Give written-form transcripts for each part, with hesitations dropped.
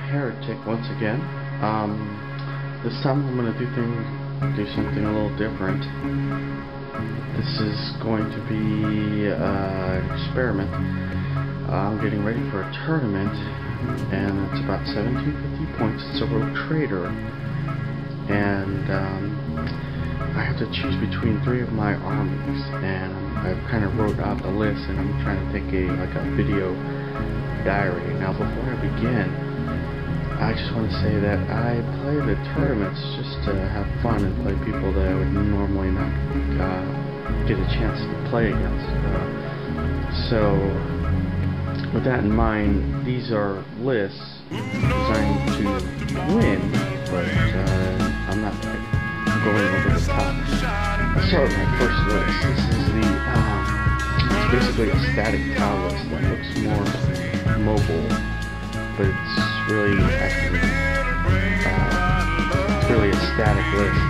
Heretic once again. This time I'm going to do something a little different. This is going to be an experiment. I'm getting ready for a tournament, and it's about 1750 points. It's a rogue trader, and I have to choose between 3 of my armies, and I've kind of wrote out the list, and I'm trying to take a video diary. Now, before I begin, I just want to say that I play the tournaments just to have fun and play people that I would normally not get a chance to play against. So, with that in mind, these are lists designed to win, but I'm not going over the top. Let's start with my first list. This is it's basically a static tile list that looks more mobile, but it's really actually it's really a static list.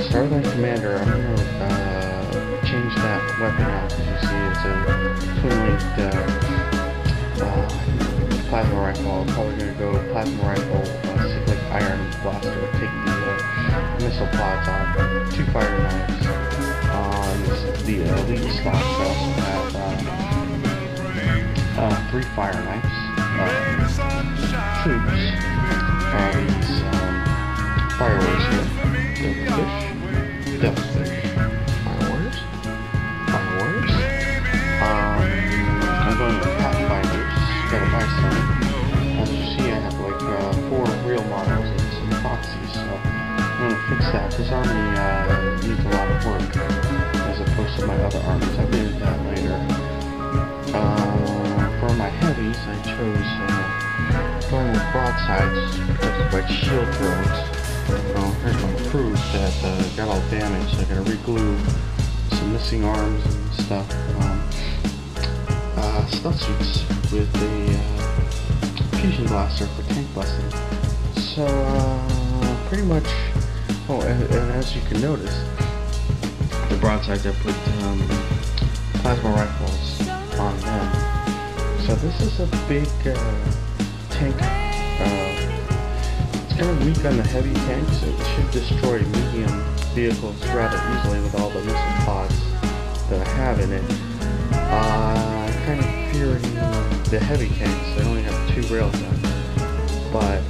Start with my commander. I'm going to change that weapon out. As you see, it's a twin-linked plasma rifle. I'm probably going to go plasma rifle, cyclic iron blaster, take the missile pods off, 2 fire knives. The elite slots also have 3 fire knives, troops, these fire warriors here, devilfish, fire warriors, I'm going with pathfinders, gotta buy some. As you see, I have like 4 real models and some proxies, so I'm gonna fix that. This army needs a lot of work as opposed to my other armies. I'll get into that later. For my heavies, I chose going with broadsides protected by shield drones. Here's my crews that got all damaged. I gotta re-glue some missing arms and stuff. Stealth suits with a fusion blaster for tank busting. So pretty much. Oh, and as you can notice, the broadsides I put plasma rifles on them. So this is a big tank. It's kind of weak on the heavy tanks. It should destroy medium vehicles rather easily with all the missile pods that I have in it. I'm kind of fearing the heavy tanks. They only have 2 railguns, but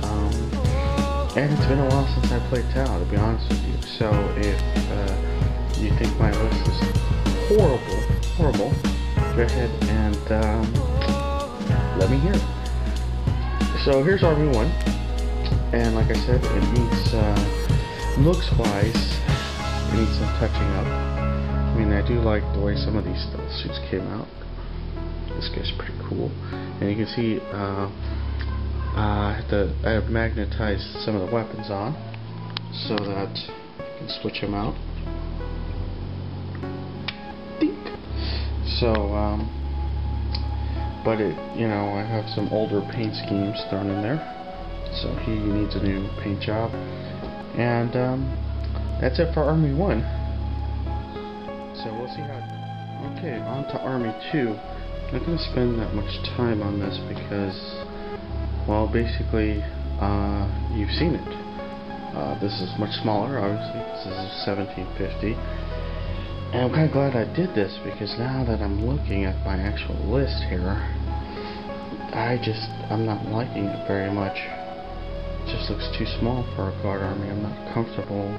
and it's been a while since I played Tau, to be honest with you. So if you think my list is horrible, go ahead and let me hear it. So here's RB1, and like I said, it needs looks-wise, it needs some touching up. I mean, I do like the way some of these stealth suits came out. This guy's pretty cool, and you can see I have magnetized some of the weapons on so that I can switch them out. So, but I have some older paint schemes thrown in there, so he needs a new paint job, and that's it for Army 1. So we'll see how. Okay, on to Army 2. I'm not going to spend that much time on this because, well, basically, you've seen it. This is much smaller, obviously. This is 1750. And I'm kind of glad I did this, because now that I'm looking at my actual list here, I'm not liking it very much. It just looks too small for a guard army. I'm not comfortable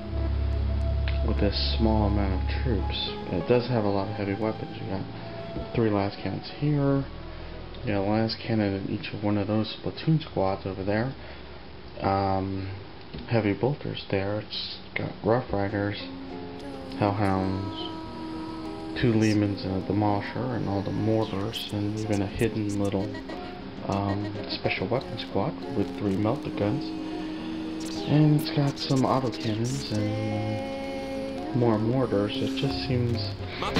with this small amount of troops. It does have a lot of heavy weapons. You got 3 las cannons here. You got a las cannon in each of one of those platoon squads over there. Heavy bolters there. It's got rough riders, hellhounds, 2 Lehmans and a demolisher, and all the mortars, and even a hidden little special weapon squad with 3 melta guns. And it's got some autocannons and more mortars. It just seems, for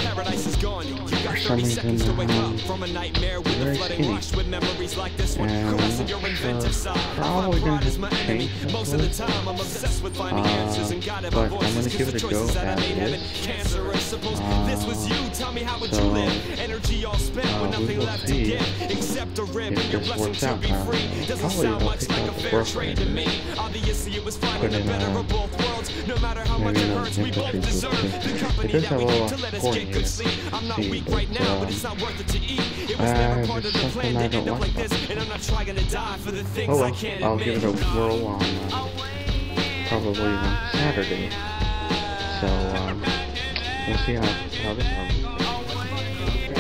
some reason, very skinny. And probably going to change this list. But I'm going to give it a go as it is. So, we will see if this works out. Probably will take out the broker and put in maybe another infantry group too. It does have a lot of scoring units, see, but there's something I don't like about it. Oh well, I'll give it a whirl on probably on Saturday. So we'll see how this army goes.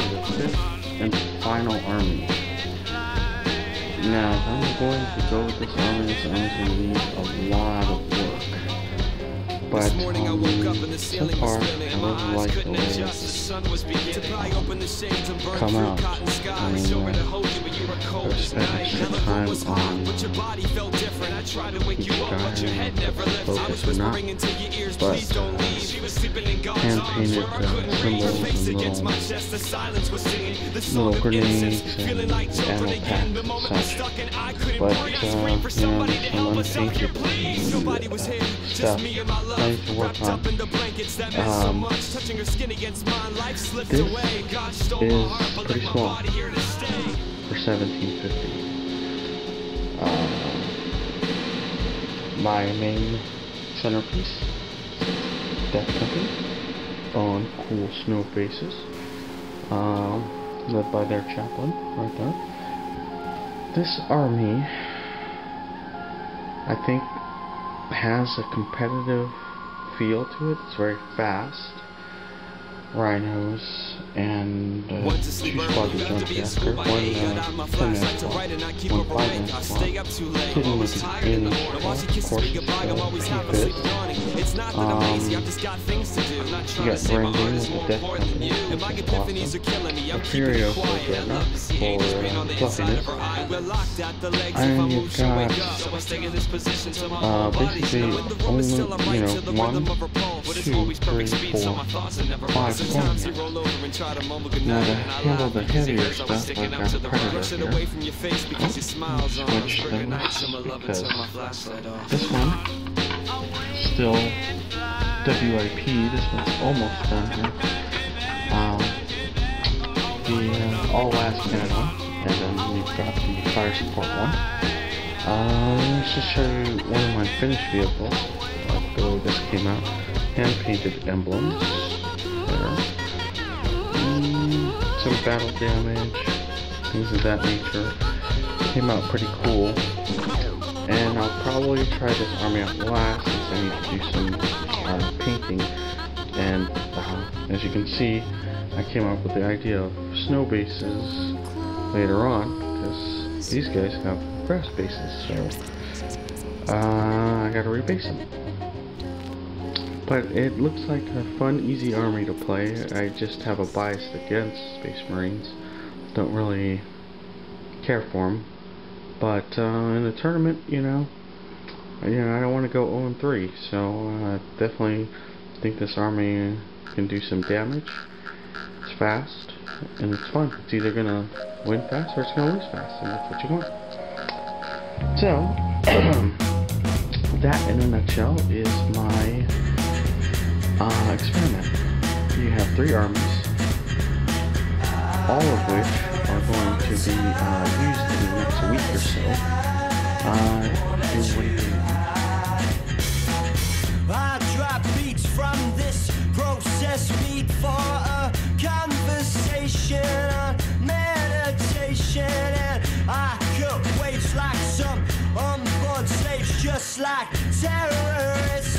The fifth and final army. Now, if I'm going to go with this army going to need a lot of work. But so far, I really like the way it's come out. I mean, I've spent extra time on each guy, focus or not, but hand-painted symbols and little grenades and ammo packs and such. But, there's some unpainted stuff I need to work on. This is pretty small for 1750. My main centerpiece, Death Company, on cool snow bases, led by their chaplain right there. This army, I think, has a competitive feel to it. It's very fast. Rhinos and 2 squadron jumps after, 1 10-man squad, 1 5-man squad, hitting with the alien squad, of course, P-Fist. You got Brandon with the Death Company, which is awesome. A Furio for Dreadnought for fluffiness. And you've got basically only, 1, 2, 3, 4, 5 squads. Now to handle the heavier stuff, I've got Predator here. Switch those, because this one, still WIP, this one's almost done here. The all last minute one, and then we've got the fire support one. Let's just show you one of my finished vehicles, the way this came out. Hand-painted emblems there. Some battle damage, things of that nature. Came out pretty cool. And I'll probably try this army out last since I need to do some painting. And as you can see, I came up with the idea of snow bases later on, because these guys have grass bases, so I gotta rebase them. But it looks like a fun, easy army to play. I just have a bias against Space Marines. Don't really care for them. But in the tournament, I don't want to go 0-3. So I definitely think this army can do some damage. It's fast and it's fun. It's either gonna win fast or it's gonna lose fast, and that's what you want. So that, in a nutshell, is my experiment. You have 3 armies, all of which are going to be used in the next week or so. I drop beats from this process, meet for a conversation, a meditation, and I could wage like some onboard slaves, just like terrorists.